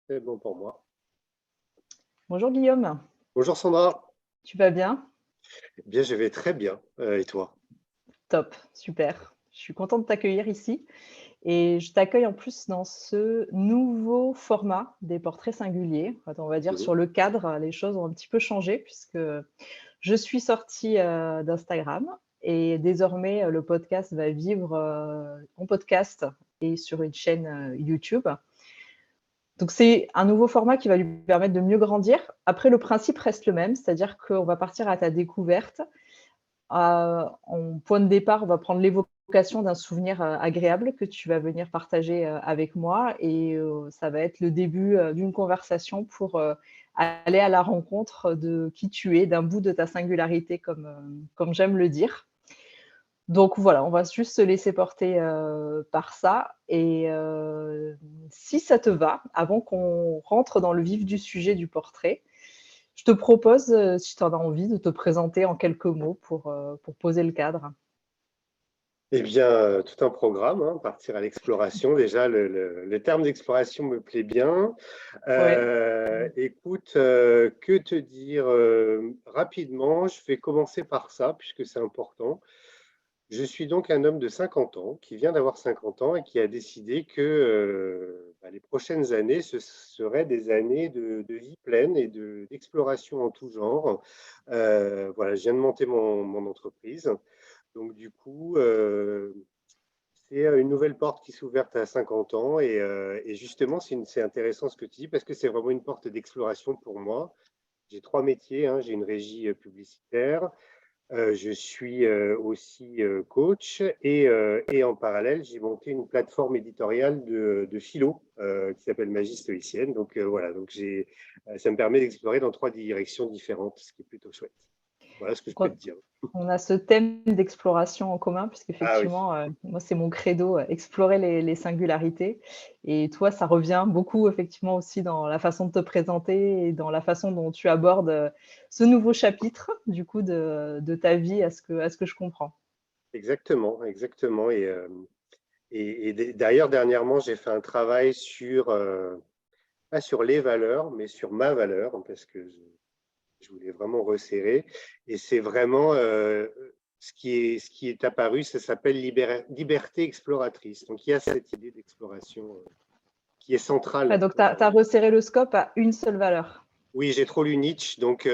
C'est bon pour moi. Bonjour Guillaume, Bonjour Sandra. tu vas bien? Eh bien, je vais très bien. Et toi? Top, super. Je suis contente de t'accueillir ici et je t'accueille en plus dans ce nouveau format des portraits singuliers. On va dire Mhm. sur le cadre, les choses ont un petit peu changé puisque je suis sortie d'Instagram et désormais le podcast va vivre en podcast et sur une chaîne YouTube. Donc c'est un nouveau format qui va lui permettre de mieux grandir. Après, le principe reste le même, c'est-à-dire qu'on va partir à ta découverte. En point de départ, on va prendre l'évocation d'un souvenir agréable que tu vas venir partager avec moi et ça va être le début d'une conversation pour aller à la rencontre de qui tu es, d'un bout de ta singularité, comme j'aime le dire. Donc voilà, on va juste se laisser porter par ça. Et si ça te va, avant qu'on rentre dans le vif du sujet du portrait, je te propose, si tu en as envie, de te présenter en quelques mots pour poser le cadre. Eh bien, tout un programme, hein, partir à l'exploration. Déjà, le terme d'exploration me plaît bien. Ouais. Écoute, que te dire rapidement? Je vais commencer par ça, puisque c'est important. Je suis donc un homme de 50 ans, qui vient d'avoir 50 ans et qui a décidé que les prochaines années, ce seraient des années de vie pleine et d'exploration en tout genre. Voilà, je viens de monter mon entreprise. Donc, du coup, c'est une nouvelle porte qui s'ouvre à 50 ans. Et justement, c'est intéressant ce que tu dis parce que c'est vraiment une porte d'exploration pour moi. J'ai trois métiers, hein. J'ai une régie publicitaire, je suis aussi coach et en parallèle, j'ai monté une plateforme éditoriale de philo qui s'appelle Magie stoïcienne. Donc voilà, ça me permet d'explorer dans trois directions différentes, ce qui est plutôt chouette. Voilà ce que je peux te Donc, dire. on a ce thème d'exploration en commun, Ah oui, puisqu'effectivement, moi, c'est mon credo, explorer les singularités. Et toi, ça revient beaucoup, effectivement, aussi dans la façon de te présenter et dans la façon dont tu abordes ce nouveau chapitre, du coup, de ta vie, à ce que je comprends. exactement, exactement. D'ailleurs, dernièrement, j'ai fait un travail pas sur les valeurs, mais sur ma valeur, parce que je voulais vraiment resserrer. Et c'est vraiment ce qui est apparu, ça s'appelle liberté exploratrice. Donc il y a cette idée d'exploration qui est Ouais, centrale. donc, tu as resserré le scope à une seule valeur. Oui, j'ai trop lu Nietzsche, donc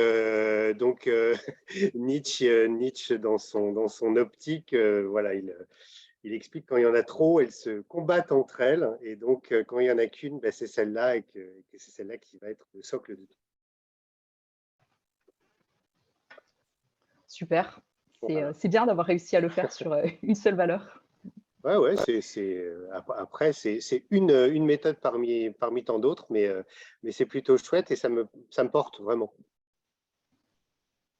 Nietzsche dans son optique, voilà, il explique quand il y en a trop, elles se combattent entre elles, et donc quand il y en a qu'une, ben, c'est celle-là, et que c'est celle-là qui va être le socle de tout. Super. Voilà. C'est bien d'avoir réussi à le faire sur une seule valeur. Ouais, ouais, après, c'est une méthode parmi tant d'autres, mais c'est plutôt chouette et ça me porte vraiment.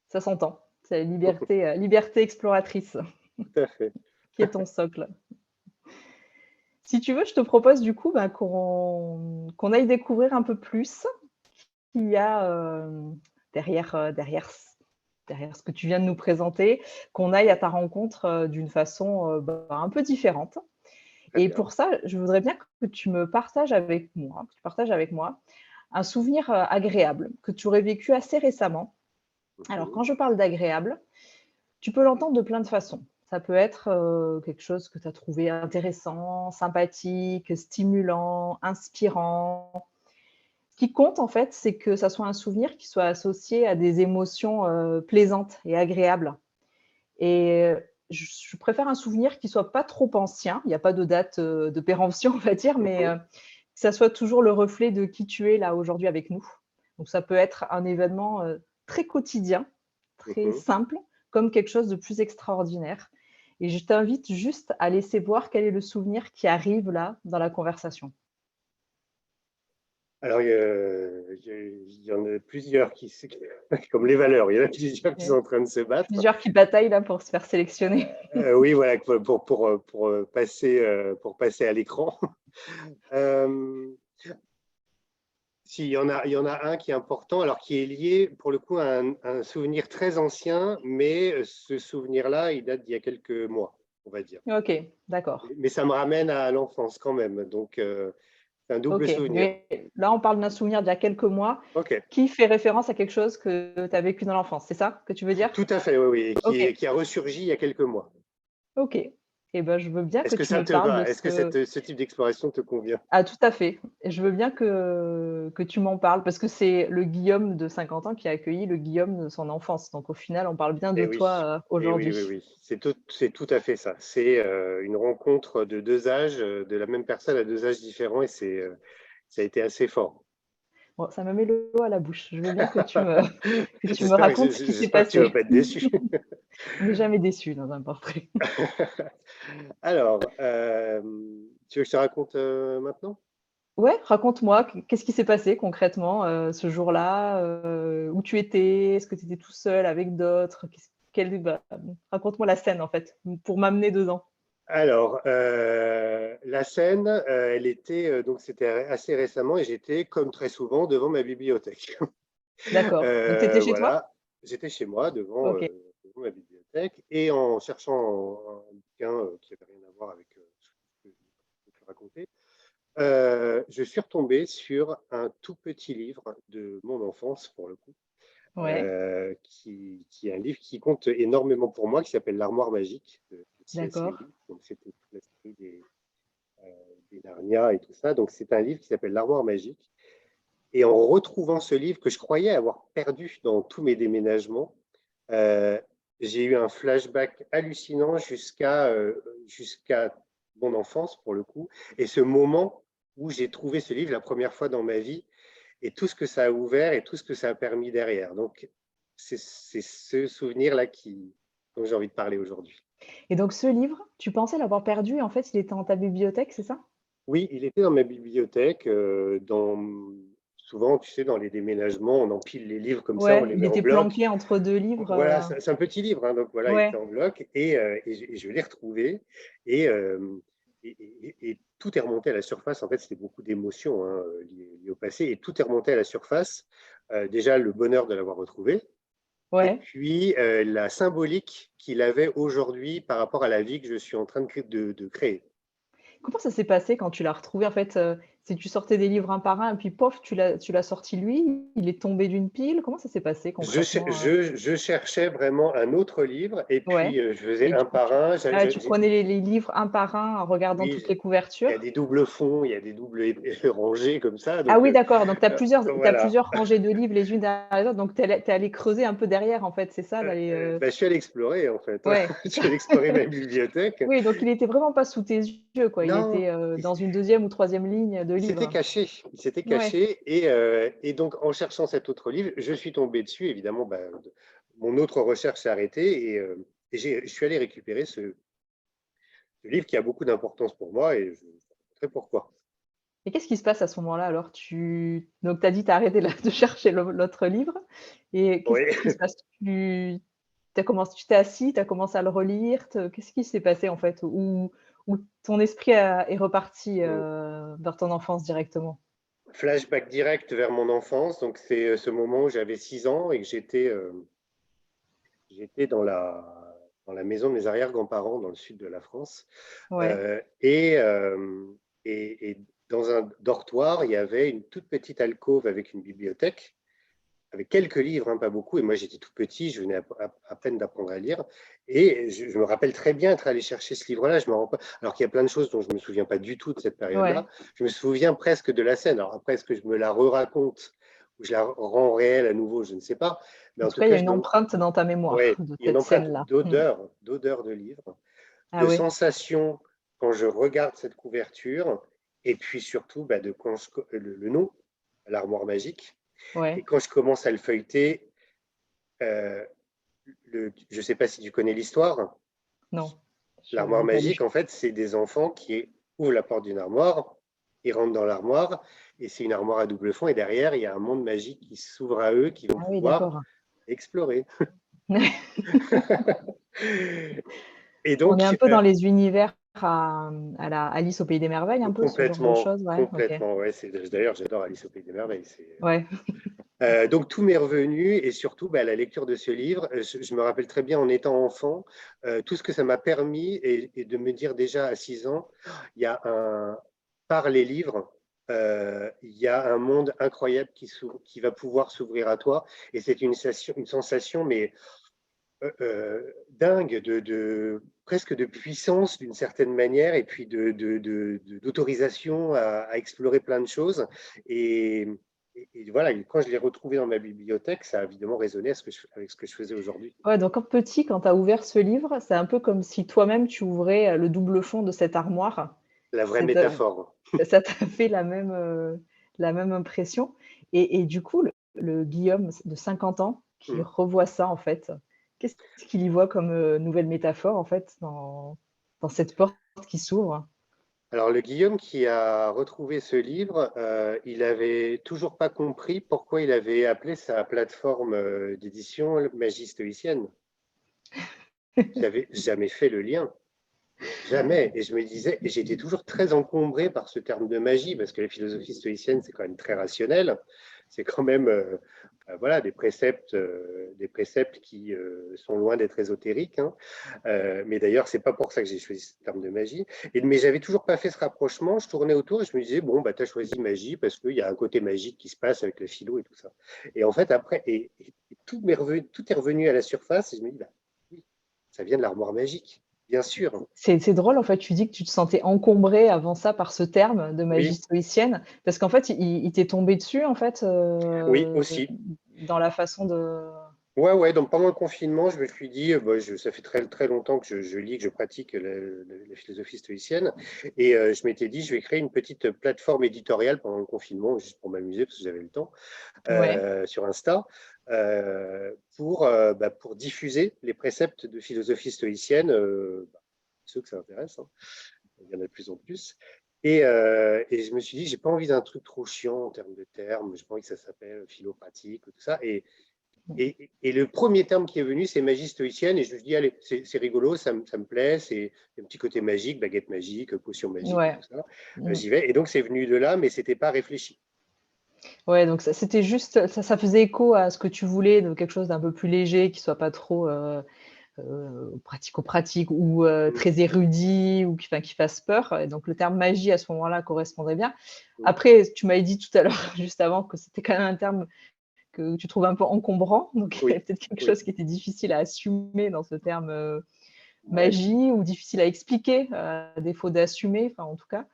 Ça s'entend. C'est liberté exploratrice Tout à fait. qui est ton socle. Si tu veux, je te propose du coup qu'on aille découvrir un peu plus ce qu'il y a derrière, derrière ce que tu viens de nous présenter, qu'on aille à ta rencontre d'une façon un peu différente. Très Et bien. pour ça, je voudrais bien que tu me partages avec moi, que tu partages avec moi un souvenir agréable que tu aurais vécu assez récemment. Alors, Mhm. quand je parle d'agréable, tu peux l'entendre de plein de façons. Ça peut être quelque chose que tu as trouvé intéressant, sympathique, stimulant, inspirant. Ce qui compte, en fait, c'est que ça soit un souvenir qui soit associé à des émotions plaisantes et agréables. Et je préfère un souvenir qui soit pas trop ancien. Il n'y a pas de date de péremption, on va dire, mais Mhm. que ça soit toujours le reflet de qui tu es là aujourd'hui avec nous. Donc ça peut être un événement très quotidien, très Mhm. simple, comme quelque chose de plus extraordinaire. Et je t'invite juste à laisser voir quel est le souvenir qui arrive là dans la conversation. Alors, il y en a plusieurs comme les valeurs, il y en a plusieurs qui sont Ouais. en train de se battre. Plusieurs qui bataillent là pour se faire sélectionner. Oui, voilà, pour passer à l'écran. Euh, Si, il y en a un qui est important, alors qui est lié pour le coup à un souvenir très ancien, mais ce souvenir-là, il date d'il y a quelques mois, on va dire. Ok, d'accord. Mais ça me ramène à l'enfance quand même. Donc, C'est un double OK, souvenir. mais là, on parle d'un souvenir d'il y a quelques mois Ok, qui fait référence à quelque chose que tu as vécu dans l'enfance. C'est ça que tu veux dire? tout à fait, oui, oui, et OK, qui a ressurgi il y a quelques mois. OK. Et ben, je veux bien Est-ce que que tu ça me te parles de va? Est-ce que ce. ce type d'exploration te convient? Ah tout à fait. Et je veux bien que tu m'en parles parce que c'est le Guillaume de 50 ans qui a accueilli le Guillaume de son enfance. Donc au final, on parle bien de Eh oui, toi, eh oui, oui, aujourd'hui. oui. C'est tout à fait ça. C'est une rencontre de deux âges, de la même personne à deux âges différents, et ça a été assez fort. Bon, ça me met l'eau à la bouche. Je veux bien que tu me que tu me J'espère, racontes ce qui s'est j'espère que tu vas passé. pas être déçu. On n'est jamais déçu dans un portrait. Alors, tu veux que je te raconte maintenant? Ouais, raconte-moi, qu'est-ce qui s'est passé concrètement, ce jour-là? Où tu étais? Est-ce que tu étais tout seul, avec d'autres? Raconte-moi la scène, en fait, pour m'amener dedans. Alors, la scène, elle était, donc c'était assez récemment, et j'étais, comme très souvent, devant ma bibliothèque. D'accord. Donc tu étais chez toi? Voilà, j'étais chez moi OK. devant ma bibliothèque, et en cherchant un bouquin qui n'avait rien à voir avec ce que je te raconter, je suis retombé sur un tout petit livre de mon enfance, pour le coup, Ouais, qui est un livre qui compte énormément pour moi, qui s'appelle L'Armoire magique de C.S. d'accord. Lewis. Donc, c'était toute la série des Narnia et tout ça. Donc, c'est un livre qui s'appelle L'Armoire magique. Et en retrouvant ce livre que je croyais avoir perdu dans tous mes déménagements, euh, j'ai eu un flashback hallucinant jusqu'à mon enfance, pour le coup, et ce moment où j'ai trouvé ce livre la première fois dans ma vie, et tout ce que ça a ouvert et tout ce que ça a permis derrière. Donc, c'est ce souvenir-là dont j'ai envie de parler aujourd'hui. Et donc ce livre, tu pensais l'avoir perdu et en fait, il était dans ta bibliothèque, c'est ça? Oui, il était dans ma bibliothèque. Souvent, tu sais, dans les déménagements, on empile les livres comme ça, on Ouais, les il met en était bloc. planqué entre 2 livres, Voilà, c'est un petit livre, hein, donc voilà, il était ouais. en bloc, et je l'ai retrouvé, et, et tout est remonté à la surface. En fait, c'était beaucoup d'émotions, hein, liées au passé, et tout est remonté à la surface. Déjà, le bonheur de l'avoir retrouvé, et Ouais. puis la symbolique qu'il avait aujourd'hui par rapport à la vie que je suis en train de créer. Comment ça s'est passé quand tu l'as retrouvé? En fait, c'est tu sortais des livres un par un et puis pof, tu l'as sorti lui? Il est tombé d'une pile? Comment ça s'est passé concrètement, Je cherchais vraiment un autre livre, et Ouais, puis je faisais et un du coup par un. tu prenais les livres un par un en regardant Oui, toutes les il y a couvertures? des doubles fonds, il y a des doubles rangées comme ça. Ah Donc, oui, d'accord, donc tu as plusieurs tu voilà. plusieurs rangées de livres les unes derrière les autres, donc tu es allé creuser un peu derrière en fait, c'est ça? D'aller, Bah, je suis allé explorer, en fait. ouais. Je suis allé explorer ma bibliothèque. Oui, donc il était vraiment pas sous tes yeux, quoi. Il Non, était, dans une deuxième ou troisième ligne de il s'était livres. caché. Il s'était Ouais. caché. Et donc, en cherchant cet autre livre, je suis tombé dessus. Évidemment, bah, mon autre recherche s'est arrêtée, et je suis allé récupérer ce livre qui a beaucoup d'importance pour moi, et je vais te montrer pourquoi. Et qu'est-ce qui se passe à ce moment-là alors? Donc tu as dit tu as arrêté de chercher l'autre livre et qu'est-ce Oui. qui se passe? Tu t'es assis, tu as commencé à le relire, qu'est-ce qui s'est passé en fait? Ou ton esprit est reparti, vers ton enfance directement? Flashback direct vers mon enfance. Donc, c'est ce moment où j'avais 6 ans, et que j'étais dans la maison de mes arrière-grands-parents dans le sud de la France. Ouais, Euh, et dans un dortoir, il y avait une toute petite alcôve avec une bibliothèque, avec quelques livres, hein, pas beaucoup. Et moi, j'étais tout petit, je venais à peine d'apprendre à lire. Et je me rappelle très bien être allé chercher ce livre-là. Je me rends pas, alors qu'il y a plein de choses dont je ne me souviens pas du tout de cette période-là. ouais. Je me souviens presque de la scène. Alors après, est-ce que je me la re-raconte ou je la rends réelle à nouveau, je ne sais pas. Mais En en tout tout cas, il y cas, a une empreinte dans ta mémoire ouais, de il y a une cette empreinte scène-là. Mmh. d'odeur de livre, Ah de oui, sensations quand je regarde cette couverture, et puis surtout bah, de quand le nom, l'armoire magique. Et ouais. quand je commence à le feuilleter, euh, je ne sais pas si tu connais l'histoire. Non, L'armoire j'ai pas lu. magique, en fait, c'est des enfants qui ouvrent la porte d'une armoire, ils rentrent dans l'armoire, et c'est une armoire à double fond, et derrière, il y a un monde magique qui s'ouvre à eux, qui vont Ah oui, pouvoir d'accord. explorer. Et On est un donc, peu dans les univers à la Alice au pays des merveilles, un peu ce genre de complètement, choses? Ouais, OK. complètement, ouais. D'ailleurs, j'adore Alice au pays des merveilles. Ouais. Donc tout m'est revenu, et surtout bah, la lecture de ce livre. Je me rappelle très bien en étant enfant, tout ce que ça m'a permis, et de me dire déjà à 6 ans, il y a par les livres, il y a un monde incroyable qui va pouvoir s'ouvrir à toi. Et c'est une sensation mais dingue, presque de puissance d'une certaine manière, et puis d'autorisation à explorer plein de choses. Et, et voilà, quand je l'ai retrouvé dans ma bibliothèque, ça a évidemment résonné avec ce que je faisais aujourd'hui. Ouais, donc en petit, quand tu as ouvert ce livre, c'est un peu comme si toi-même tu ouvrais, le double fond de cette armoire. La vraie C'est, métaphore. ça t'a fait la même impression et du coup, le Guillaume de 50 ans qui Mm. revoit ça, en fait, qu'est-ce qu'il y voit comme, nouvelle métaphore, en fait, dans cette porte qui s'ouvre? Alors, le Guillaume qui a retrouvé ce livre, il avait toujours pas compris pourquoi il avait appelé sa plateforme d'édition Magie stoïcienne. J'avais jamais fait le lien. Jamais. Et je me disais, et j'étais toujours très encombré par ce terme de magie, parce que la philosophie stoïcienne, c'est quand même très rationnel. C'est quand même voilà, des préceptes qui sont loin d'être ésotériques. Hein. Mais d'ailleurs, c'est pas pour ça que j'ai choisi ce terme de magie. Mais j'avais toujours pas fait ce rapprochement. Je tournais autour et je me disais, bon, bah, tu as choisi magie parce qu'il y a un côté magique qui se passe avec le philo et tout ça. Et en fait, après, tout est revenu à la surface et je me dis, bah, oui, ça vient de l'armoire magique, bien sûr. C'est drôle, en fait, tu dis que tu te sentais encombré avant ça par ce terme de magie Oui, stoïcienne, parce qu'en fait, il t'est tombé dessus, en fait, oui, aussi. dans la façon de Ouais, ouais, donc pendant le confinement, je me suis dit, bah, ça fait très, très longtemps que je lis, que je pratique la philosophie stoïcienne, et je m'étais dit, je vais créer une petite plateforme éditoriale pendant le confinement, juste pour m'amuser, parce que j'avais le temps, ouais. sur Insta, pour diffuser les préceptes de philosophie stoïcienne, ceux que ça intéresse, hein, il y en a de plus en plus. Et je me suis dit, j'ai pas envie d'un truc trop chiant en termes de termes, j'ai pas envie que ça s'appelle philopratique ou tout ça. Et le premier terme qui est venu, c'est magie stoïcienne. Et je me suis dit, allez, c'est rigolo, ça me plaît. C'est un petit côté magique, baguette magique, potion magique et Ouais. tout ça. Mmh. J'y vais. Et donc, c'est venu de là, mais c'était pas réfléchi. Ouais, donc ça c'était juste ça faisait écho à ce que tu voulais, de quelque chose d'un peu plus léger, qui soit pas trop, pratico-pratique ou, Mm, très érudit ou qui fasse peur et donc le terme magie à ce moment-là correspondrait bien. mm. Après, tu m'avais dit tout à l'heure, juste avant, que c'était quand même un terme que tu trouves un peu encombrant, donc il y avait Oui, peut-être quelque oui. chose qui était difficile à assumer dans ce terme, Ouais. magie ou difficile à expliquer, à défaut d'assumer, enfin en tout cas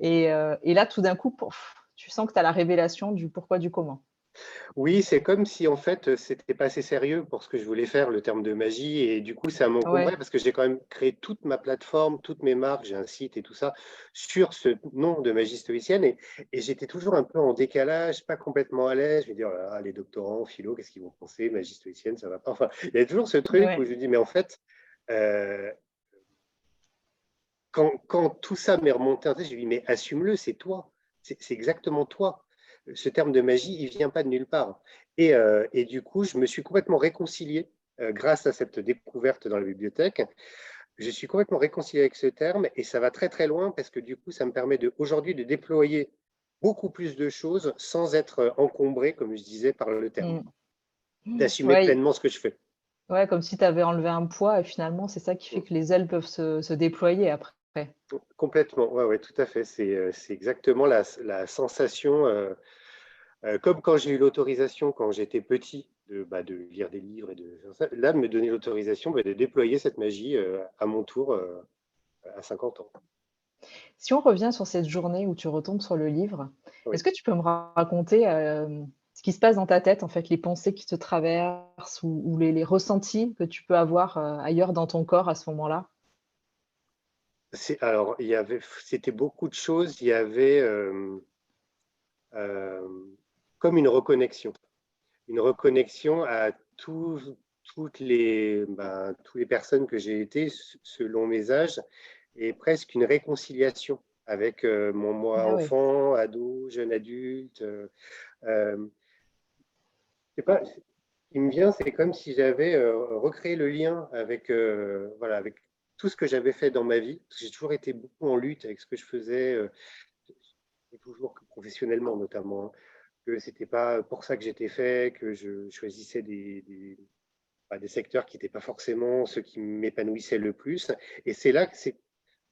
et là tout d'un coup, pouf, tu sens que tu as la révélation du pourquoi du comment. Oui, c'est comme si en fait, c'était pas assez sérieux pour ce que je voulais faire, le terme de magie. Et du coup, ça m'encombrait Ouais. parce que j'ai quand même créé toute ma plateforme, toutes mes marques, j'ai un site et tout ça sur ce nom de magie stoïcienne. Et j'étais toujours un peu en décalage, pas complètement à l'aise. Je me dis, oh là là, les doctorants, philo, qu'est-ce qu'ils vont penser? Magie stoïcienne, ça va pas. Enfin, il y a toujours ce truc où Ouais. je me dis, mais en fait, euh, quand tout ça m'est remonté en tête, je me dis, mais assume-le, c'est toi. C'est exactement toi. Ce terme de magie, il vient pas de nulle part. Et du coup, je me suis complètement réconcilié grâce à cette découverte dans la bibliothèque. Je suis complètement réconcilié avec ce terme et ça va très très loin parce que du coup, ça me permet aujourd'hui de déployer beaucoup plus de choses sans être encombré, comme je disais, par le terme, Mmh. d'assumer Ouais, pleinement ce que je fais. ouais, comme si tu avais enlevé un poids et finalement, c'est ça qui fait que les ailes peuvent se déployer après. Complètement, ouais, ouais, tout à fait. C'est exactement la sensation. Comme quand j'ai eu l'autorisation, quand j'étais petit, de lire des livres et là, de me donner l'autorisation de déployer cette magie à mon tour à 50 ans. Si on revient sur cette journée où tu retombes sur le livre, est-ce Oui. que tu peux me raconter, ce qui se passe dans ta tête, en fait, les pensées qui te traversent ou les ressentis que tu peux avoir, ailleurs dans ton corps à ce moment-là? Alors, c'était beaucoup de choses. Il y avait comme une reconnexion à toutes les personnes que j'ai été selon mes âges et presque une réconciliation avec mon moi Ah ouais. enfant, ado, jeune adulte. Euh, c'est pas, ce qui me vient, c'est comme si j'avais recréé le lien avec, voilà, avec tout ce que j'avais fait dans ma vie. Parce que j'ai toujours été beaucoup en lutte avec ce que je faisais, et toujours professionnellement notamment. Hein, que c'était pas pour ça que j'étais fait, que je choisissais des secteurs qui n'étaient pas forcément ceux qui m'épanouissaient le plus. Et c'est là que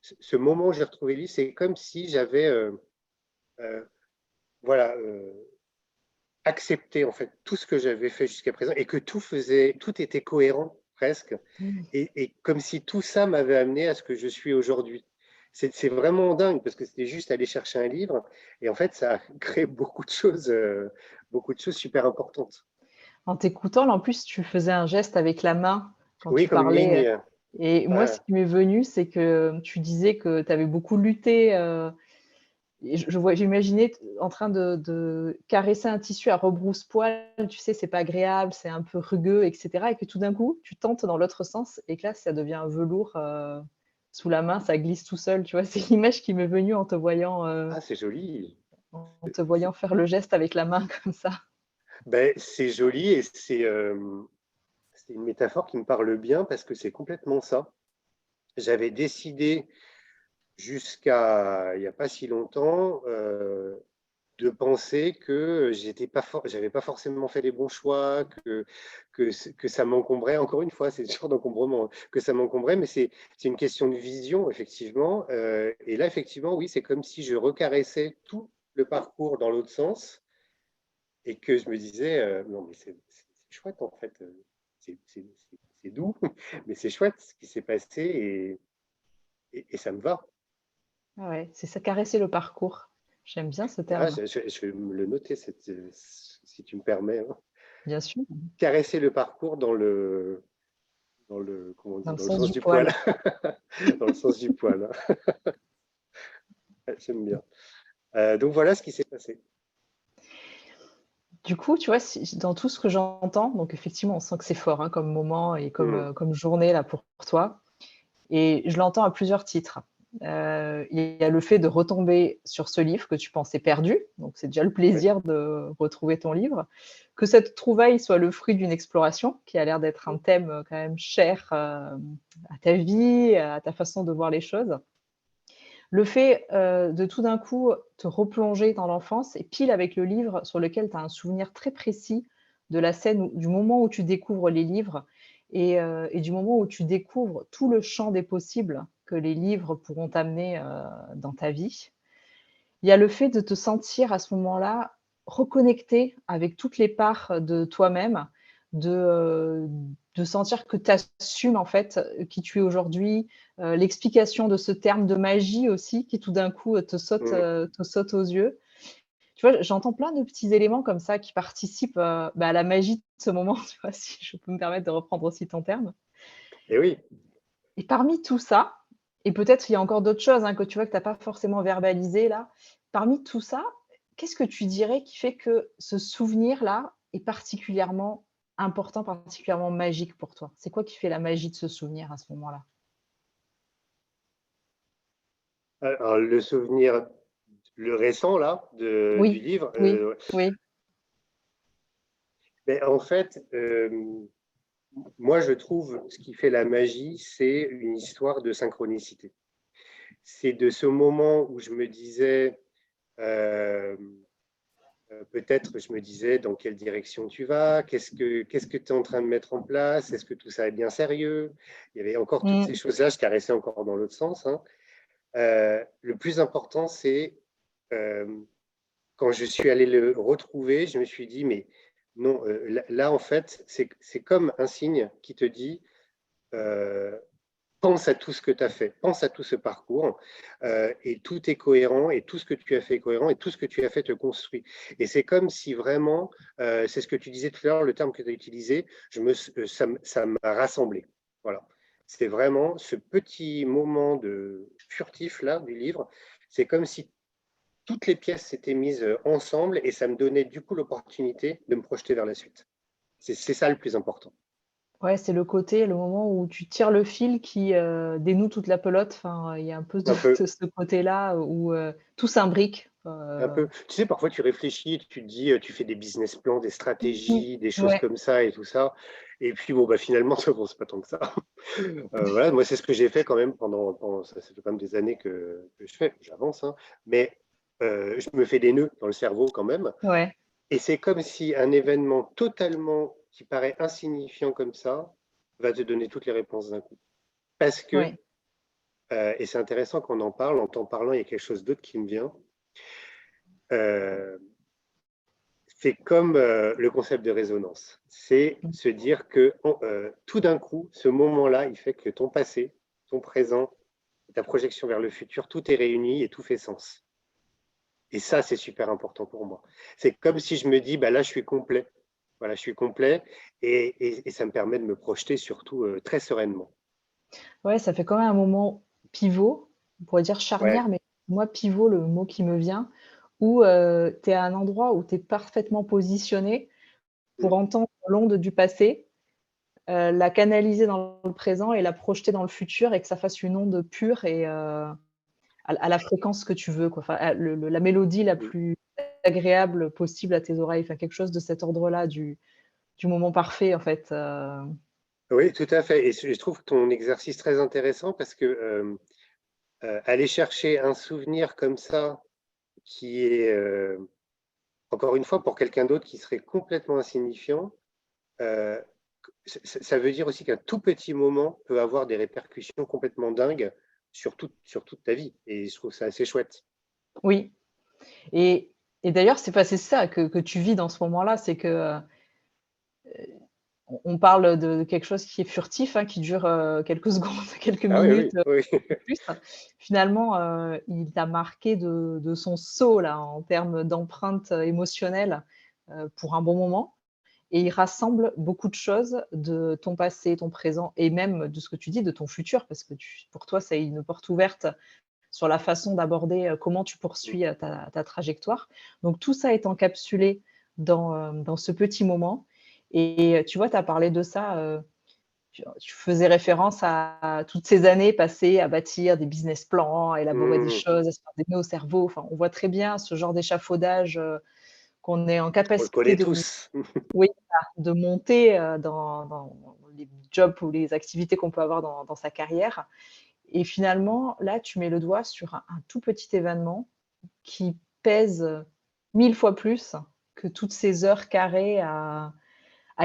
ce moment où j'ai retrouvé lui, c'est comme si j'avais euh, voilà, accepter en fait tout ce que j'avais fait jusqu'à présent et que tout était cohérent presque, Mm. et comme si tout ça m'avait amené à ce que je suis aujourd'hui. C'est vraiment dingue parce que c'était juste aller chercher un livre et en fait ça a créé beaucoup de choses super importantes. En t'écoutant, là, en plus, tu faisais un geste avec la main quand Oui, tu comme une parlais. ligne. Et moi, ce Ouais. qui m'est venu, c'est que tu disais que tu avais beaucoup lutté. Et j'imaginais en train de caresser un tissu à rebrousse-poil. Tu sais, c'est pas agréable, c'est un peu rugueux, etc. Et que tout d'un coup, tu tentes dans l'autre sens et que là, ça devient un velours sous la main, ça glisse tout seul. Tu vois, c'est l'image qui m'est venue Ah, c'est joli. en te voyant faire le geste avec la main comme ça. Ben, c'est joli et c'est une métaphore qui me parle bien parce que c'est complètement ça. J'avais décidé jusqu'à il n'y a pas si longtemps de penser que j'avais pas forcément fait les bons choix, que ça m'encombrait. Encore une fois, c'est le genre d'encombrement, hein, que ça m'encombrait, mais c'est une question de vision, effectivement. Et là, effectivement, oui, c'est comme si je recaressais tout le parcours dans l'autre sens et que je me disais, non, mais c'est chouette en fait. C'est doux, mais c'est chouette ce qui s'est passé et ça me va. Ah ouais, c'est ça, caresser le parcours. J'aime bien ce Ah, terme, je vais me le noter, si tu me permets, hein. bien sûr, Caresser le parcours comment on dans dit, le dans le sens sens du du poil, poil. dans le sens du poil, hein. J'aime bien. Donc voilà ce qui s'est passé. Du coup, tu vois, dans tout ce que j'entends, donc effectivement, on sent que c'est fort hein, comme moment et Hmm. comme journée là pour toi. Et je l'entends à plusieurs titres. Il y a le fait de retomber sur ce livre que tu pensais perdu, donc c'est déjà le Ouais. plaisir de retrouver ton livre. Que cette trouvaille soit le fruit d'une exploration, qui a l'air d'être un thème quand même cher à ta vie, à ta façon de voir les choses. Le fait de tout d'un coup te replonger dans l'enfance et pile avec le livre sur lequel tu as un souvenir très précis de la scène, du moment où tu découvres les livres et du moment où tu découvres tout le champ des possibles que les livres pourront t'amener dans ta vie. Il y a le fait de te sentir à ce moment-là reconnecté avec toutes les parts de toi-même, de, euh, de sentir que tu assumes en fait qui tu es aujourd'hui, l'explication de ce terme de magie aussi qui tout d'un coup Hmm. te saute aux yeux. Tu vois, j'entends plein de petits éléments comme ça qui participent à la magie de ce moment, tu vois, si je peux me permettre de reprendre aussi ton terme. Et oui. Et parmi tout ça, et peut-être il y a encore d'autres choses hein, que tu vois que tu n'as pas forcément verbalisé là, parmi tout ça, qu'est-ce que tu dirais qui fait que ce souvenir-là est particulièrement important, particulièrement magique pour toi? C'est quoi qui fait la magie de ce souvenir à ce moment-là? Alors, le souvenir, le récent là, du Oui, livre, oui, oui. mais en fait, moi je trouve ce qui fait la magie, c'est une histoire de synchronicité. C'est de ce moment où je me disais, euh, peut-être je me disais dans quelle direction tu vas, qu'est-ce que tu es en train de mettre en place, est-ce que tout ça est bien sérieux. Il y avait encore toutes ces Mmh. choses-là, je caressais encore dans l'autre sens, hein. Le plus important, c'est euh, quand je suis allé le retrouver, je me suis dit, mais non, là, en fait, c'est comme un signe qui te dit, euh, pense à tout ce que tu as fait, pense à tout ce parcours, et tout est cohérent, et tout ce que tu as fait est cohérent, et tout ce que tu as fait te construit. Et c'est comme si vraiment, c'est ce que tu disais tout à l'heure, le terme que tu as utilisé, ça m'a rassemblé. Voilà. C'est vraiment ce petit moment de furtif là du livre. C'est comme si toutes les pièces s'étaient mises ensemble et ça me donnait du coup l'opportunité de me projeter vers la suite. C'est ça le plus important. Ouais, c'est le côté, le moment où tu tires le fil qui dénoue toute la pelote. Enfin, il y a un peu Un peu, de ce côté-là où tout s'imbrique. un peu. Tu sais, parfois tu réfléchis, tu te dis, tu fais des business plans, des Mmh. stratégies, des choses Ouais. comme ça et tout ça. Et puis bon, bah, finalement, bon, c'est pas tant que ça. Voilà, moi c'est ce que j'ai fait quand même ça fait quand même des années que je fais, j'avance, hein, mais je me fais des nœuds dans le cerveau quand même. Ouais. Et c'est comme si un événement totalement qui paraît insignifiant comme ça va te donner toutes les réponses d'un coup. Parce que, et c'est intéressant qu'on en parle, en t'en parlant, il y a quelque chose d'autre qui me vient. euh, c'est comme le concept de résonance. C'est se dire que tout d'un coup, ce moment-là, il fait que ton passé, ton présent, ta projection vers le futur, tout est réuni et tout fait sens. Et ça, c'est super important pour moi. C'est comme si je me dis, bah là, je suis complet. Voilà, je suis complet et ça me permet de me projeter surtout très sereinement. Ouais, ça fait quand même un moment pivot, on pourrait dire charnière, Ouais. mais moi, pivot, le mot qui me vient, où tu es à un endroit où tu es parfaitement positionné pour Mm. entendre l'onde du passé, la canaliser dans le présent et la projeter dans le futur et que ça fasse une onde pure et à la fréquence que tu veux, quoi. Enfin, la mélodie la Mm. plus agréable possible à tes oreilles. Enfin, quelque chose de cet ordre-là, du moment parfait, en fait. Oui, tout à fait. Et je trouve ton exercice très intéressant parce que aller chercher un souvenir comme ça, qui est, encore une fois, pour quelqu'un d'autre qui serait complètement insignifiant, euh, ça veut dire aussi qu'un tout petit moment peut avoir des répercussions complètement dingues sur toute ta vie. Et je trouve ça assez chouette. Oui. Et, et d'ailleurs, c'est ça que tu vis dans ce moment-là, c'est que on parle de quelque chose qui est furtif, hein, qui dure quelques secondes, quelques Ah oui, minutes, oui, oui. plus. Finalement, il t'a marqué de son sceau là, en termes d'empreinte émotionnelle pour un bon moment. Et il rassemble beaucoup de choses de ton passé, ton présent et même de ce que tu dis, de ton futur, parce que pour toi, c'est une porte ouverte sur la façon d'aborder comment tu poursuis ta trajectoire. Donc tout ça est encapsulé dans ce petit moment. Et tu vois, tu as parlé de ça, tu faisais référence à toutes ces années passées à bâtir des business plans, à élaborer des Mmh. choses, à se faire des nœuds au cerveau. Enfin, on voit très bien ce genre d'échafaudage qu'on est en On le capacité connaît de, tous. oui, de monter dans les jobs ou les activités qu'on peut avoir dans sa carrière. Et finalement, là, tu mets le doigt sur un tout petit événement qui pèse 1000 fois plus que toutes ces heures carrées à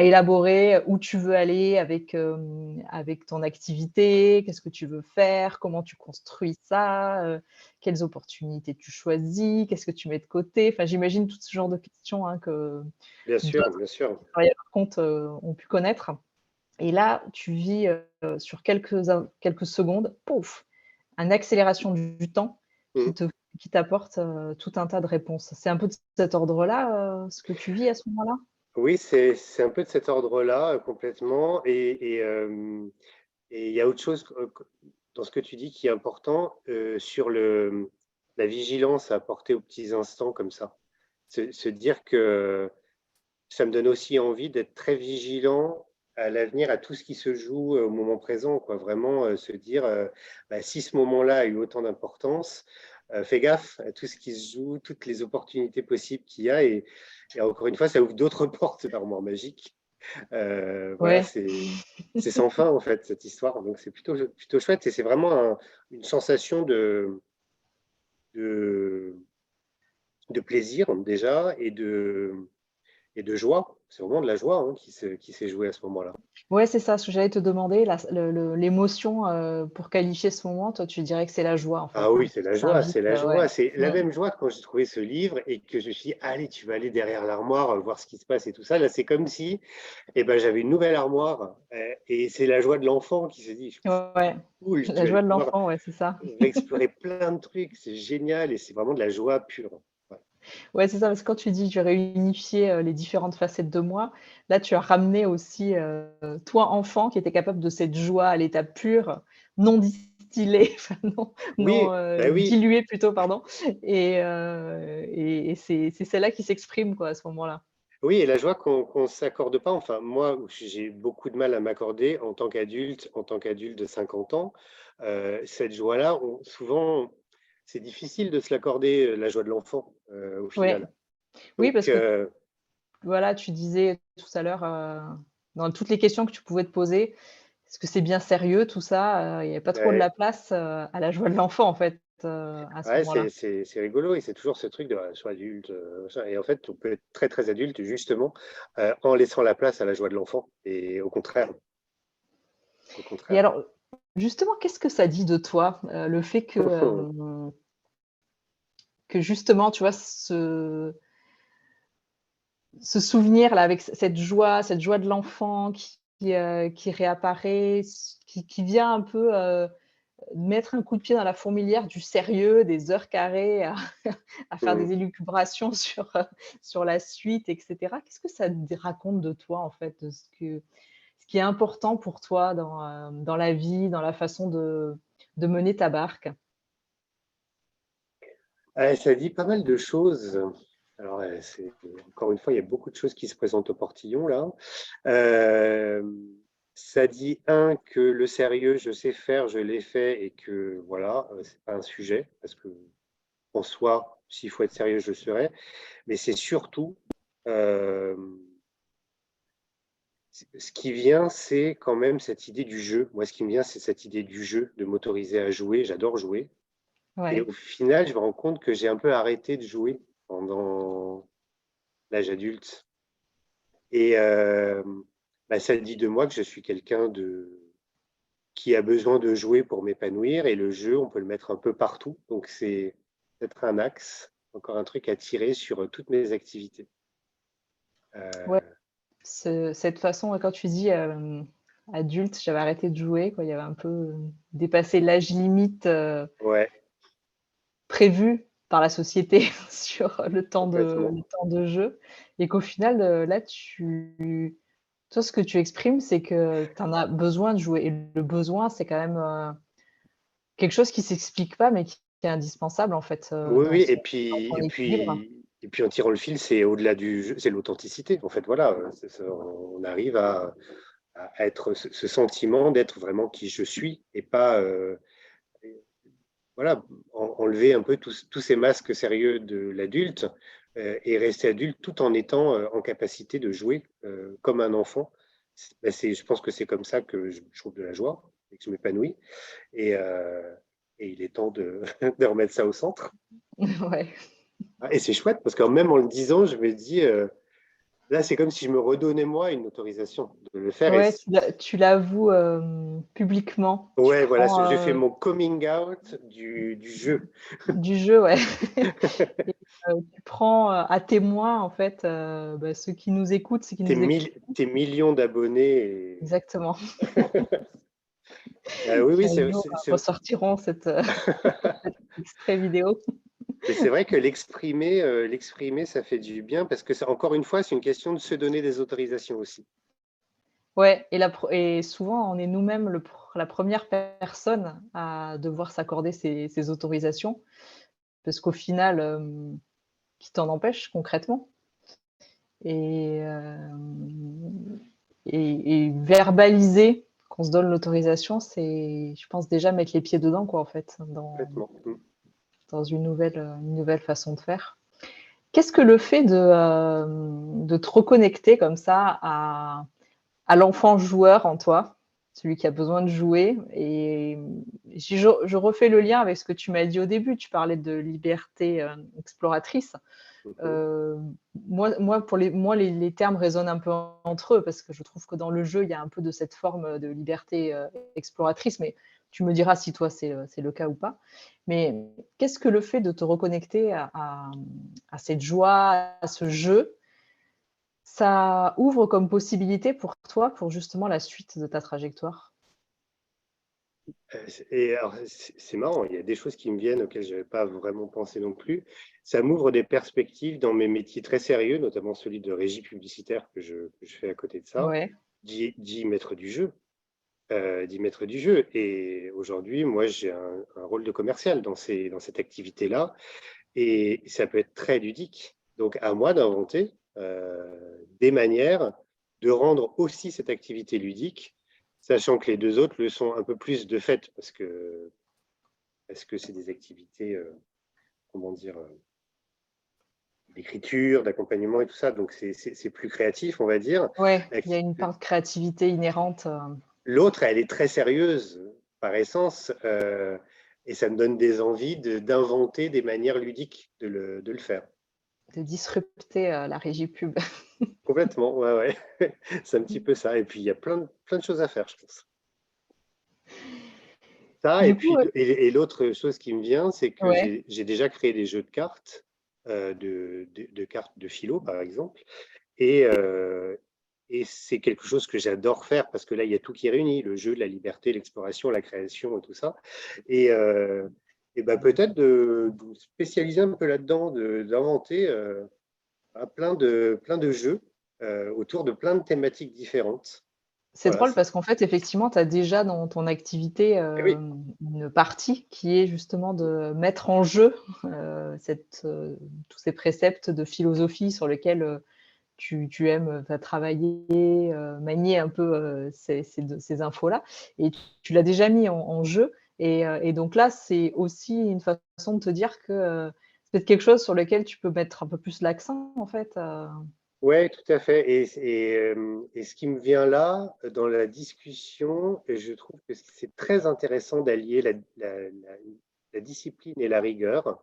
élaborer où tu veux aller avec ton activité, qu'est-ce que tu veux faire, comment tu construis ça, quelles opportunités tu choisis, qu'est-ce que tu mets de côté. Enfin, j'imagine tout ce genre de questions, hein, que Bien sûr, d'autres bien sûr. qui travaillent à leur compte ont pu connaître. Et là, tu vis sur quelques secondes, pouf, une accélération du temps Mmh. qui te qui t'apporte tout un tas de réponses. C'est un peu de cet ordre-là, ce que tu vis à ce moment-là? Oui, c'est un peu de cet ordre-là, complètement et il y a autre chose, dans ce que tu dis qui est important, sur la vigilance à apporter aux petits instants comme ça. Se dire que ça me donne aussi envie d'être très vigilant à l'avenir, à tout ce qui se joue, au moment présent, quoi. Vraiment, se dire, bah, si ce moment-là a eu autant d'importance, fais gaffe à tout ce qui se joue, toutes les opportunités possibles qu'il y a et encore une fois, ça ouvre d'autres portes d'armoire magique. Voilà, Ouais. c'est sans fin, en fait, cette histoire, donc c'est plutôt chouette et c'est vraiment une sensation de de plaisir, déjà et de joie. C'est vraiment de la joie, hein, qui s'est jouée à ce moment-là. Ouais, c'est ça, ce que j'allais te demander, l'émotion, pour qualifier ce moment, toi, tu dirais que c'est la joie, en fait, Ah hein, oui, qui s'invite, c'est la ouais. joie. C'est la Mmh. même joie que quand j'ai trouvé ce livre et que je me suis dit: «Allez, tu vas aller derrière l'armoire, voir ce qui se passe et tout ça». Là, c'est comme si, eh ben, j'avais une nouvelle armoire, et c'est la joie de l'enfant qui se dit: Ouais, «Cool, je la vais aller joie de pouvoir l'enfant, ouais, c'est ça. réexplorer plein de trucs, c'est génial» et c'est vraiment de la joie pure. Ouais. Ouais, c'est ça, parce que quand tu dis: «Je réunifier, les différentes facettes de moi», là, tu as ramené aussi, toi, enfant, qui était capable de cette joie à l'état pur, non distillée, enfin non, Oui, bah oui. diluée plutôt, pardon et c'est celle-là qui s'exprime, quoi, à ce moment-là. Oui et la joie qu'on s'accorde pas, enfin moi, j'ai beaucoup de mal à m'accorder en tant qu'adulte de 50 ans, cette joie-là, on souvent, c'est difficile de se l'accorder, la joie de l'enfant, au Ouais, final. oui, Donc parce que voilà, tu disais tout à l'heure, dans toutes les questions que tu pouvais te poser, est-ce que c'est bien sérieux tout ça? Il y avait pas trop de ouais, la place, à la joie de l'enfant, en fait, à ce ouais, moment-là. c'est rigolo et c'est toujours ce truc de: «Ah, sois adulte», machin et en fait, on peut être très, très adulte justement, en laissant la place à la joie de l'enfant et au contraire, au Et contraire. alors, justement, qu'est-ce que ça dit de toi, le fait que justement, tu vois, ce souvenir là avec cette joie de l'enfant qui réapparaît, qui vient un peu mettre un coup de pied dans la fourmilière du sérieux, des heures carrées à faire Mmh. des élucubrations sur la suite, etc. Qu'est-ce que ça te raconte de toi, en fait, de ce qui est important pour toi dans la vie, dans la façon de mener ta barque? Ça dit pas mal de choses. Alors, c'est encore une fois, il y a beaucoup de choses qui se présentent au portillon là. Ça dit que le sérieux, je sais faire, je l'ai fait et que voilà, c'est pas un sujet parce que en soi, s'il faut être sérieux, je le serai. Mais c'est surtout, hem, ce qui vient, c'est quand même cette idée du jeu. Moi, ce qui me vient, c'est cette idée du jeu, de m'autoriser à jouer. J'adore jouer et Ouais, au final, je me rends compte que j'ai un peu arrêté de jouer pendant l'âge adulte et ça dit de moi que je suis quelqu'un qui a besoin de jouer pour m'épanouir et le jeu, on peut le mettre un peu partout. Donc c'est peut-être un axe, encore un truc à tirer sur, toutes mes activités. ouais, Heu, cette façon, quand tu dis, adulte, j'avais arrêté de jouer, quoi, il y avait un peu, dépassé l'âge limite, ouais, prévu par la société sur complètement. le temps de jeu et qu'au final, là, toi, ce que tu exprimes, c'est que tu en as besoin de jouer et le besoin, c'est quand même, quelque chose qui s'explique pas, mais qui est indispensable, en fait, Oui, oui dans ton équilibre. et puis en tirant le fil, c'est au-delà du jeu, c'est l'authenticité. En fait, voilà, c'est ça, on arrive à être ce sentiment d'être vraiment qui je suis et pas, voilà, enlever un peu tous ces masques sérieux de l'adulte, et rester adulte tout en étant, en capacité de jouer, comme un enfant. Je pense que c'est comme ça que je trouve de la joie et que je m'épanouis et il est temps de de remettre ça au centre. Ouais. Ah et c'est chouette parce que même en le disant, je me dis, là, c'est comme si je me redonnais moi une autorisation de le faire et Ouais, tu l'avoues, publiquement. Tu ouais, voilà, prends, j'ai fait mon coming out du jeu. du jeu, ouais. Et tu prends, à témoin, en fait, ceux qui nous écoutent, ceux qui nous écoutent Tes millions d'abonnés et exactement, oui, qui oui, un jour, ressortiront cet extrait vidéo. mais c'est vrai que l'exprimer, ça fait du bien parce que ça encore une fois, c'est une question de se donner des autorisations aussi. Ouais et souvent, on est nous-mêmes la première personne à devoir s'accorder ces autorisations parce qu'au final, qui t'en empêche concrètement? Et verbaliser qu'on se donne l'autorisation, c'est, je pense, déjà mettre les pieds dedans, quoi, en fait, Complètement. Mmh. dans une nouvelle façon de faire. Qu'est-ce que le fait de te reconnecter comme ça à l'enfant joueur en toi, celui qui a besoin de jouer et si je refais le lien avec ce que tu m'as dit au début, tu parlais de liberté, exploratrice. Mmh mh. Heu, moi, les termes résonnent un peu entre eux parce que je trouve que dans le jeu, il y a un peu de cette forme, de liberté, exploratrice, mais tu me diras si toi c'est le cas ou pas. Mais qu'est-ce que le fait de te reconnecter à cette joie, à ce jeu, ça ouvre comme possibilité pour toi, pour justement la suite de ta trajectoire? Alors c'est marrant, il y a des choses qui me viennent auxquelles je n'avais pas vraiment pensé non plus. Ça m'ouvre des perspectives dans mes métiers très sérieux, notamment celui de régie publicitaire que je fais à côté de ça, Ouais, d'y mettre du jeu. D'y mettre du jeu et aujourd'hui, moi, j'ai un rôle de commercial dans cette activité-là et ça peut être très ludique. Donc à moi d'inventer, des manières de rendre aussi cette activité ludique, sachant que les 2 autres le sont un peu plus de fait parce que c'est des activités, comment dire? D'écriture, d'accompagnement et tout ça, donc c'est plus créatif, on va dire. ouais, il y a L'acti une part de créativité inhérente, L'autre, elle est très sérieuse par essence, et ça me donne des envies d'inventer des manières ludiques de le faire. de disrupter, la régie pub. Complètement, ouais, ouais. C'est un petit peu ça et puis il y a plein de choses à faire, je pense. Ça, et Du coup, puis l'autre chose qui me vient, c'est que ouais, j'ai déjà créé des jeux de cartes, de cartes de philo, par exemple, et, euh, et c'est quelque chose que j'adore faire parce que là, il y a tout qui est réuni, le jeu, la liberté, l'exploration, la création et tout ça. Et, euh, et ben, peut-être de spécialiser un peu là-dedans, d'inventer plein de jeux autour de plein de thématiques différentes. c'est Voilà. drôle parce qu'en fait, effectivement, tu as déjà dans ton activité, Et oui. une partie qui est justement de mettre en jeu, tous ces préceptes de philosophie sur lesquels, tu aimes, travailler, manier un peu, ces infos-là et tu l'as déjà mis en jeu et donc là, c'est aussi une façon de te dire que, c'est peut-être quelque chose sur lequel tu peux mettre un peu plus l'accent en fait, Ouais, tout à fait. Et ce qui me vient là, dans la discussion, et je trouve que c'est très intéressant d'allier la discipline et la rigueur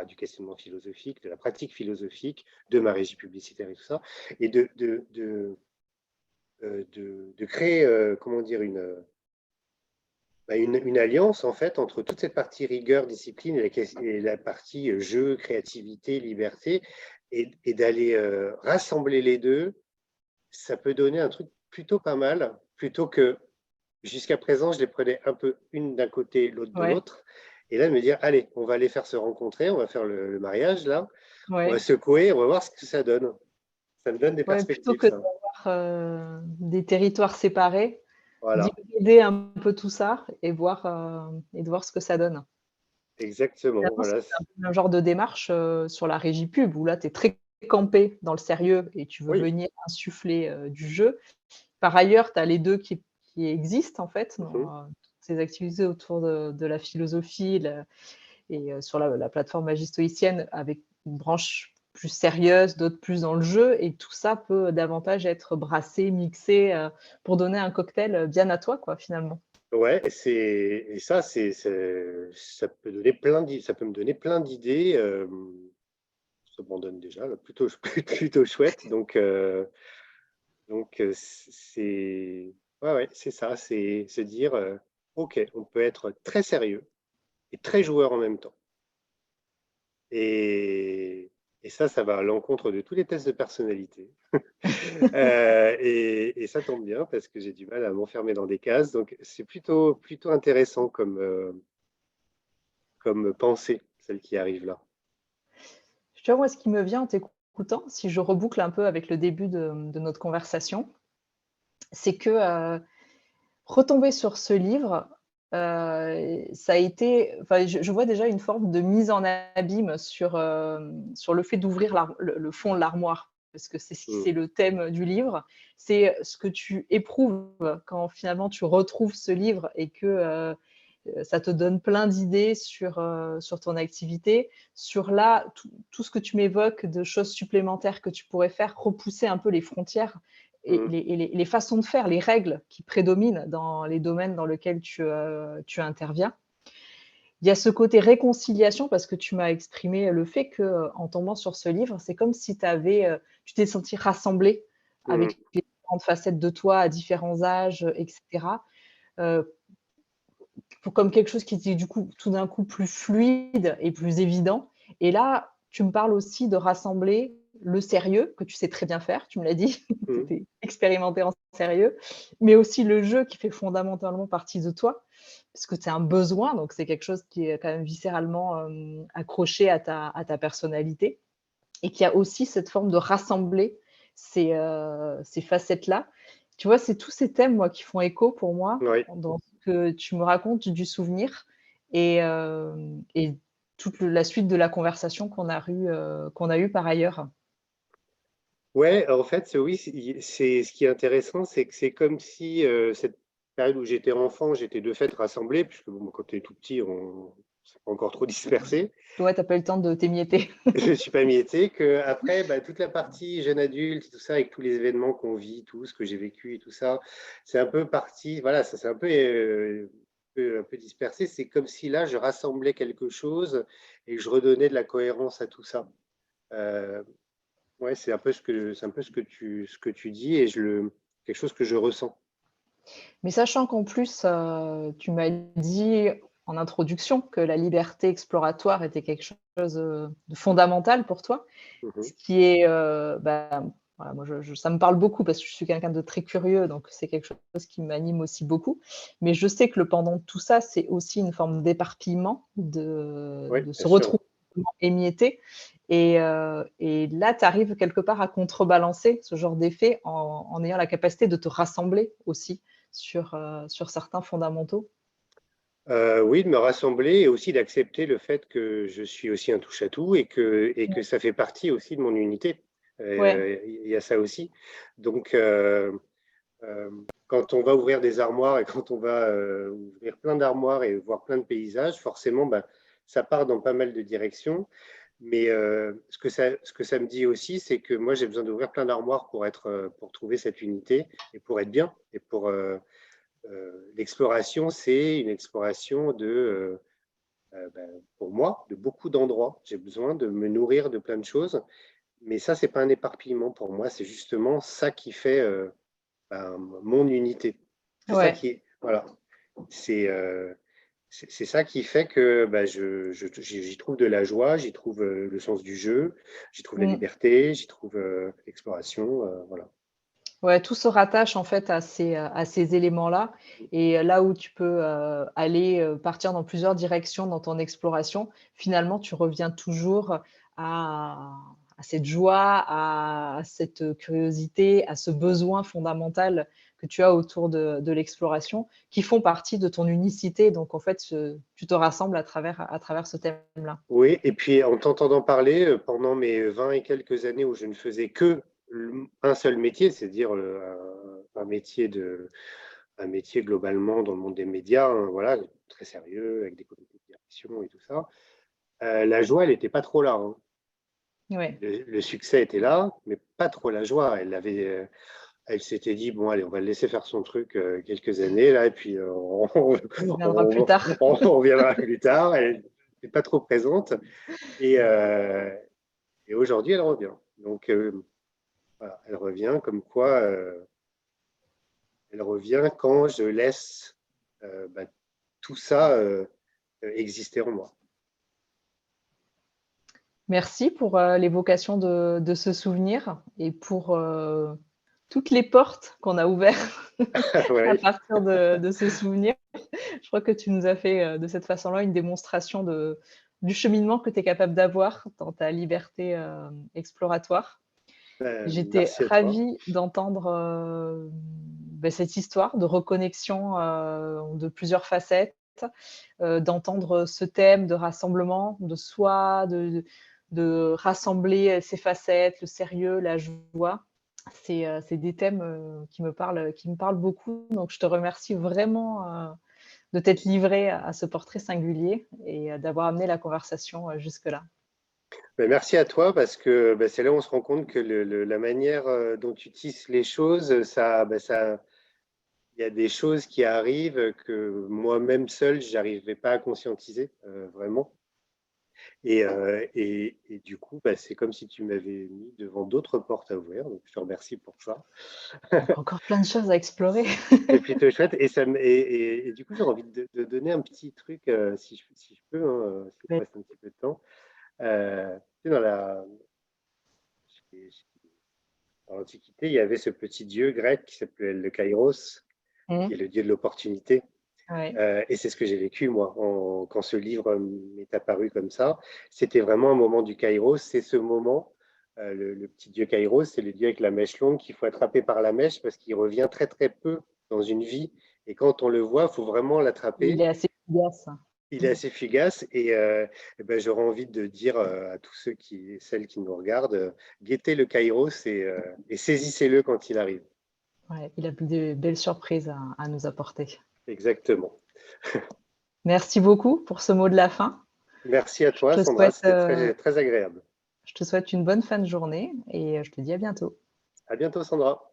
du questionnement philosophique, de la pratique philosophique, de ma régie publicitaire et tout ça, et de créer, comment dire, une alliance en fait entre toute cette partie rigueur, discipline et la partie jeu, créativité, liberté, et d'aller rassembler les deux. Ça peut donner un truc plutôt pas mal, plutôt que jusqu'à présent, je les prenais un peu une d'un côté, l'autre de ouais, l'autre. Et là, de me dire, allez, on va les faire se rencontrer, on va faire le mariage là, on va ouais, secouer, on va voir ce que ça donne. Ça me donne des ouais, plutôt perspectives, que ça. d'avoir, des territoires séparés, Voilà, d'hybrider un peu tout ça et de voir ce que ça donne. exactement. Finalement, Voilà. c'est un peu le même genre de démarche, sur la régie pub où là, tu es très campé dans le sérieux et tu veux Oui. venir insuffler, du jeu. Par ailleurs, tu as les 2 qui existent en fait Mhm. dans, toutes ces activités autour de la philosophie, sur la plateforme Magie stoïcienne avec une branche plus sérieuse, d'autres plus dans le jeu et tout ça peut davantage être brassé, mixé, pour donner un cocktail, bien à toi quoi, finalement. Ouais, et ça, ça peut donner ça peut me donner plein d'idées. Ça m'en donne déjà, là, plutôt, plutôt chouette. Donc, ouais, ouais, c'est ça, c'est se dire, OK, on peut être très sérieux et très joueur en même temps. Et, et ça va à l'encontre de tous les tests de personnalité. Et ça tombe bien parce que j'ai du mal à m'enfermer dans des cases. Donc, c'est plutôt intéressant comme pensée, celle qui arrive là. Tu vois, moi, ce qui me vient en t'écoutant, si je reboucle un peu avec le début de notre conversation, c'est que, retomber sur ce livre, ça a été enfin, je vois déjà une forme de mise en abîme sur le fait d'ouvrir le fond de l'armoire, parce que Mm. c'est le thème du livre. C'est ce que tu éprouves quand finalement tu retrouves ce livre et que, ça te donne plein d'idées sur ton activité, sur là, tout ce que tu m'évoques de choses supplémentaires que tu pourrais faire, repousser un peu les frontières et Mm. les façons de faire, les règles qui prédominent dans les domaines dans lesquels tu interviens. Il y a ce côté réconciliation parce que tu m'as exprimé le fait que, en tombant sur ce livre, c'est comme si tu t'es senti rassemblé Mm. avec les différentes facettes de toi à différents âges, et cetera. Heu, comme quelque chose qui était du coup, tout d'un coup plus fluide et plus évident et là, tu me parles aussi de rassembler le sérieux, que tu sais très bien faire, tu me l'as dit, tu Mm. étais expérimenté en sérieux, mais aussi le jeu qui fait fondamentalement partie de toi, parce que c'est un besoin, donc c'est quelque chose qui est quand même viscéralement, accroché à ta personnalité et qui a aussi cette forme de rassembler ces facettes-là. Tu vois, c'est tous ces thèmes, moi, qui font écho pour moi Oui. dans ce que tu me racontes du souvenir et toute la suite de la conversation qu'on a eue par ailleurs. Ouais, en fait, oui, c'est ce qui est intéressant, c'est que c'est comme si cette période où j'étais enfant, j'étais de fait rassemblé, puisque bon, quand tu es tout petit, on s'est pas encore trop dispersé. Ouais, tu as pas eu le temps de t'émietter. Je ne suis pas mietté, que après, bah, toute la partie jeune adulte, tout ça, avec tous les événements qu'on vit, tout ce que j'ai vécu et tout ça, c'est un peu parti, voilà, ça c'est un peu dispersé. C'est comme si là, je rassemblais quelque chose et que je redonnais de la cohérence à tout ça. Euh, ouais, c'est un peu ce que tu dis et quelque chose que je ressens. Mais sachant qu'en plus, tu m'as dit en introduction que la liberté exploratoire était quelque chose, de fondamental pour toi, ce Mhm. qui est, voilà, moi ça me parle beaucoup parce que je suis quelqu'un de très curieux, donc c'est quelque chose qui m'anime aussi beaucoup. Mais je sais que le pendant de tout ça, c'est aussi une forme d'éparpillement, Oui, de bien se sûr. retrouver émietté et là, tu arrives quelque part à contrebalancer ce genre d'effet en ayant la capacité de te rassembler aussi sur certains fondamentaux. Oui, de me rassembler et aussi d'accepter le fait que je suis aussi un touche-à-tout et que ça fait partie aussi de mon unité. Ouais, Il y a ça aussi. Donc, euh, quand on va ouvrir des armoires et quand on va ouvrir plein d'armoires et voir plein de paysages, forcément, ben, ça part dans pas mal de directions. Mais ce que ça me dit aussi, c'est que moi, j'ai besoin d'ouvrir plein d'armoires pour trouver cette unité et pour être bien. Et l'exploration, c'est une exploration pour moi, de beaucoup d'endroits. J'ai besoin de me nourrir de plein de choses. Mais ça, c'est pas un éparpillement pour moi. C'est justement ça qui fait mon unité. C'est ça ouais. qui, voilà, c'est euh, c'est ça qui fait que j'y trouve de la joie, j'y trouve le sens du jeu, j'y trouve la Mmh. liberté, j'y trouve l'exploration, voilà. Ouais, tout se rattache en fait à ces éléments-là et là où tu peux, aller, partir dans plusieurs directions dans ton exploration, finalement tu reviens toujours à à cette joie, à cette curiosité, à ce besoin fondamental que tu as autour de l'exploration, qui font partie de ton unicité. Donc en fait, tu te rassembles à travers ce thème-là. Oui, et puis en t'entendant parler, pendant mes 20 et quelques années où je ne faisais que un seul métier, c'est-à-dire un métier globalement dans le monde des médias, hein, voilà, très sérieux, avec des comités de direction et tout ça, la joie, elle n'était pas trop là, hein. Ouais, Le succès était là, mais pas trop la joie. Elle s'était dit, bon, allez, on va le laisser faire son truc quelques années, là, et puis on reviendra plus tard. on reviendra plus tard. Elle n'était pas trop présente. Et, euh, et aujourd'hui, elle revient. Donc, voilà, elle revient comme quoi, elle revient quand je laisse tout ça exister en moi. Merci pour, l'évocation de ce souvenir et pour, toutes les portes qu'on a ouvertes à Ouais. partir de ce souvenir. Je crois que tu nous as fait, de cette façon-là, une démonstration du cheminement que tu es capable d'avoir dans ta liberté, exploratoire. J'étais Merci à toi. ravie d'entendre, cette histoire de reconnexion, de plusieurs facettes, d'entendre ce thème de rassemblement de soi, de rassembler ces facettes, le sérieux, la joie. C'est des thèmes, qui me parlent beaucoup. Donc je te remercie vraiment, de t'être livré à ce portrait singulier et d'avoir amené la conversation, jusque-là. Merci à toi parce que c'est là où on se rend compte que la manière dont tu tisses les choses, il y a des choses qui arrivent que moi-même seul, j'arrivais pas à conscientiser vraiment. Et du coup, c'est comme si tu m'avais mis devant d'autres portes à ouvrir. Donc, je te remercie pour ça. Donc encore plein de choses à explorer. C'est plutôt chouette. Et du coup, j'ai envie de donner un petit truc, si je peux, hein, s'il me Ouais. reste un petit peu de temps. Tu sais, dans l'Antiquité, il y avait ce petit dieu grec qui s'appelait le Kairos, qui est Mmh. le dieu de l'opportunité. Ouais. Et c'est ce que j'ai vécu, moi, quand ce livre m'est apparu comme ça. C'était vraiment un moment du Kairos. C'est ce moment, le petit dieu Kairos, c'est le dieu avec la mèche longue qu'il faut attraper par la mèche parce qu'il revient très, très peu dans une vie. Et quand on le voit, il faut vraiment Il l'attraper. est assez fugace. Il est assez fugace et j'aurais envie de dire à tous celles qui nous regardent, guettez le Kairos et saisissez-le quand il arrive. Ouais, il a de belles surprises à nous apporter. Exactement. Merci beaucoup pour ce mot de la fin. Merci à Je toi, te Sandra. souhaite, C'était très, très agréable. je te souhaite une bonne fin de journée et je te dis à bientôt. À bientôt, Sandra.